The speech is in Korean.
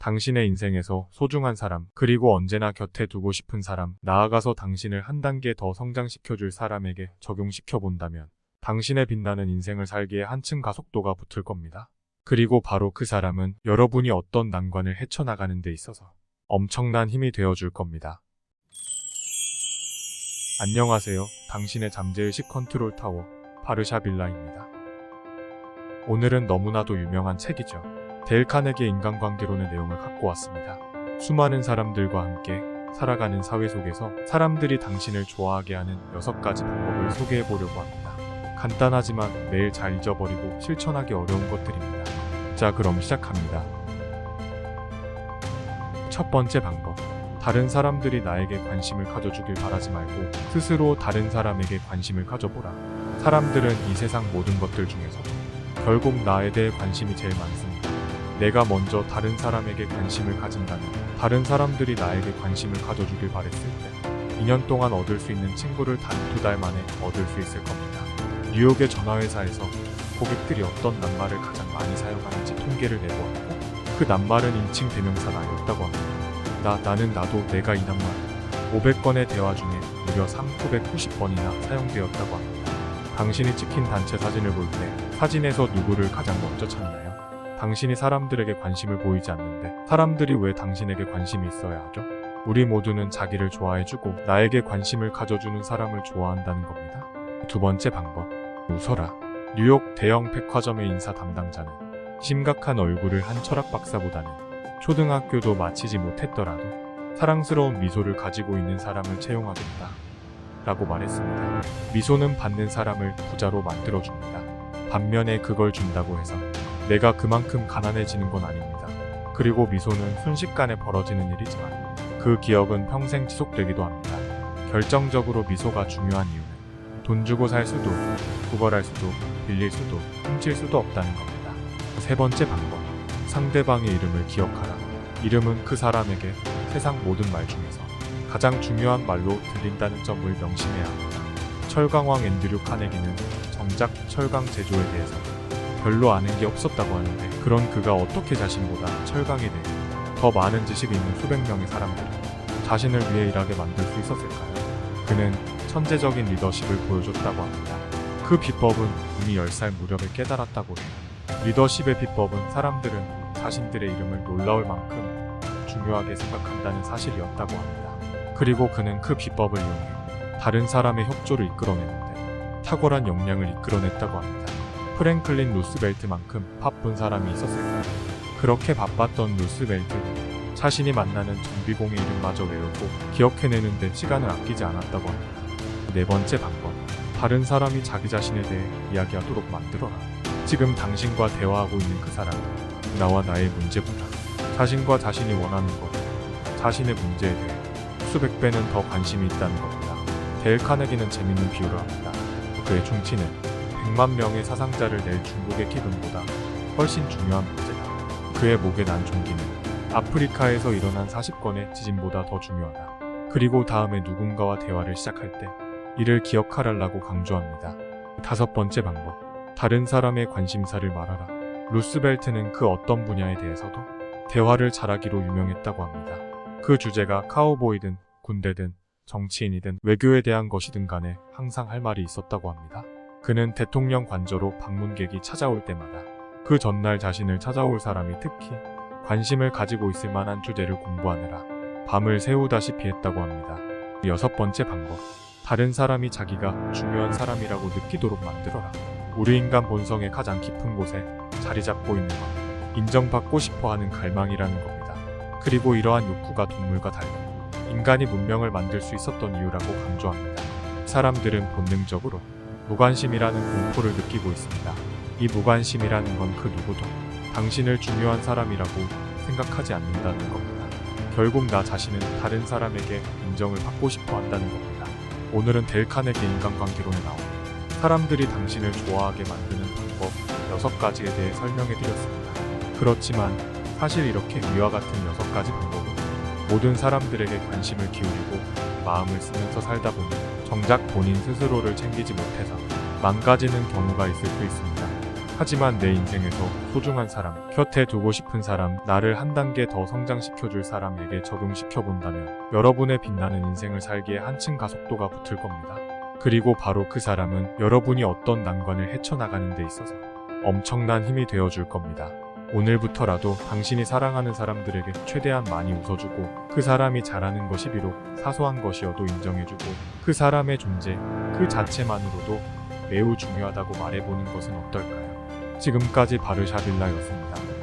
당신의 인생에서 소중한 사람, 그리고 언제나 곁에 두고 싶은 사람, 나아가서 당신을 한 단계 더 성장시켜줄 사람에게 적용시켜 본다면 당신의 빛나는 인생을 살기에 한층 가속도가 붙을 겁니다. 그리고 바로 그 사람은 여러분이 어떤 난관을 헤쳐나가는 데 있어서 엄청난 힘이 되어줄 겁니다. 안녕하세요. 당신의 잠재의식 컨트롤 타워, 바르샤빌라입니다. 오늘은 너무나도 유명한 책이죠. 데일 카네기의 인간관계론의 내용을 갖고 왔습니다. 수많은 사람들과 함께 살아가는 사회 속에서 사람들이 당신을 좋아하게 하는 6가지 방법을 소개해 보려고 합니다. 간단하지만 매일 잘 잊어버리고 실천하기 어려운 것들입니다. 자, 그럼 시작합니다. 첫 번째 방법. 다른 사람들이 나에게 관심을 가져주길 바라지 말고 스스로 다른 사람에게 관심을 가져보라. 사람들은 이 세상 모든 것들 중에서도 결국 나에 대해 관심이 제일 많습니다. 내가 먼저 다른 사람에게 관심을 가진다면 다른 사람들이 나에게 관심을 가져주길 바랬을 때 2년 동안 얻을 수 있는 친구를 단 2달 만에 얻을 수 있을 겁니다. 뉴욕의 전화회사에서 고객들이 어떤 낱말을 가장 많이 사용하는지 통계를 내보았고 그 낱말은 인칭 대명사 나였다고 합니다. 나는 나도 내가 이 낱말 500건의 대화 중에 무려 3,990번이나 사용되었다고 합니다. 당신이 찍힌 단체 사진을 볼 때 사진에서 누구를 가장 먼저 찾나요? 당신이 사람들에게 관심을 보이지 않는데 사람들이 왜 당신에게 관심이 있어야 하죠? 우리 모두는 자기를 좋아해주고 나에게 관심을 가져주는 사람을 좋아한다는 겁니다. 두 번째 방법. 웃어라. 뉴욕 대형 백화점의 인사 담당자는 심각한 얼굴을 한 철학 박사보다는 초등학교도 마치지 못했더라도 사랑스러운 미소를 가지고 있는 사람을 채용하겠다 라고 말했습니다. 미소는 받는 사람을 부자로 만들어줍니다. 반면에 그걸 준다고 해서 내가 그만큼 가난해지는 건 아닙니다. 그리고 미소는 순식간에 벌어지는 일이지만 그 기억은 평생 지속되기도 합니다. 결정적으로 미소가 중요한 이유는 돈 주고 살 수도, 구걸할 수도, 빌릴 수도, 훔칠 수도 없다는 겁니다. 세 번째 방법. 상대방의 이름을 기억하라. 이름은 그 사람에게 세상 모든 말 중에서 가장 중요한 말로 들린다는 점을 명심해야 합니다. 철강왕 앤드류 카네기는 정작 철강 제조에 대해서 별로 아는 게 없었다고 하는데 그런 그가 어떻게 자신보다 철강에 대해 더 많은 지식이 있는 수백 명의 사람들을 자신을 위해 일하게 만들 수 있었을까요? 그는 천재적인 리더십을 보여줬다고 합니다. 그 비법은 이미 10살 무렵에 깨달았다고 해요. 리더십의 비법은 사람들은 자신들의 이름을 놀라울 만큼 중요하게 생각한다는 사실이었다고 합니다. 그리고 그는 그 비법을 이용해 다른 사람의 협조를 이끌어내는데 탁월한 역량을 이끌어냈다고 합니다. 프랭클린 루스벨트만큼 바쁜 사람이 있었을까요? 그렇게 바빴던 루스벨트는 자신이 만나는 정비공의 이름마저 외우고 기억해내는데 시간을 아끼지 않았다고 합니다. 네 번째 방법. 다른 사람이 자기 자신에 대해 이야기하도록 만들어라. 지금 당신과 대화하고 있는 그 사람은 나와 나의 문제보다 자신과 자신이 원하는 것, 자신의 문제에 대해 수백 배는 더 관심이 있다는 겁니다. 데일 카네기는 재밌는 비유를 합니다. 그의 충치는 100만 명의 사상자를 낼 중국의 기근보다 훨씬 중요한 문제다. 그의 목에 난 종기는 아프리카에서 일어난 40건의 지진보다 더 중요하다. 그리고 다음에 누군가와 대화를 시작할 때 이를 기억하라고 강조합니다. 다섯 번째 방법. 다른 사람의 관심사를 말하라. 루스벨트는 그 어떤 분야에 대해서도 대화를 잘하기로 유명했다고 합니다. 그 주제가 카우보이든 군대든 정치인이든 외교에 대한 것이든 간에 항상 할 말이 있었다고 합니다. 그는 대통령 관저로 방문객이 찾아올 때마다 그 전날 자신을 찾아올 사람이 특히 관심을 가지고 있을 만한 주제를 공부하느라 밤을 새우다시피 했다고 합니다. 여섯 번째 방법. 다른 사람이 자기가 중요한 사람이라고 느끼도록 만들어라. 우리 인간 본성의 가장 깊은 곳에 자리 잡고 있는 건 인정받고 싶어하는 갈망이라는 겁니다. 그리고 이러한 욕구가 동물과 달리 인간이 문명을 만들 수 있었던 이유라고 강조합니다. 사람들은 본능적으로 무관심이라는 공포를 느끼고 있습니다. 이 무관심이라는 건 그 누구도 당신을 중요한 사람이라고 생각하지 않는다는 겁니다. 결국 나 자신은 다른 사람에게 인정을 받고 싶어 한다는 겁니다. 오늘은 데일 카네기 인간관계론에 나온 사람들이 당신을 좋아하게 만드는 방법 6가지에 대해 설명해 드렸습니다. 그렇지만 사실 이렇게 위와 같은 6가지 방법은 모든 사람들에게 관심을 기울이고 마음을 쓰면서 살다 보니 정작 본인 스스로를 챙기지 못해서 망가지는 경우가 있을 수 있습니다. 하지만 내 인생에서 소중한 사람, 곁에 두고 싶은 사람, 나를 한 단계 더 성장시켜줄 사람에게 적용시켜본다면 여러분의 빛나는 인생을 살기에 한층 가속도가 붙을 겁니다. 그리고 바로 그 사람은 여러분이 어떤 난관을 헤쳐나가는 데 있어서 엄청난 힘이 되어줄 겁니다. 오늘부터라도 당신이 사랑하는 사람들에게 최대한 많이 웃어주고 그 사람이 잘하는 것이 비록 사소한 것이어도 인정해주고 그 사람의 존재 그 자체만으로도 매우 중요하다고 말해보는 것은 어떨까요? 지금까지 바르샤빌라였습니다.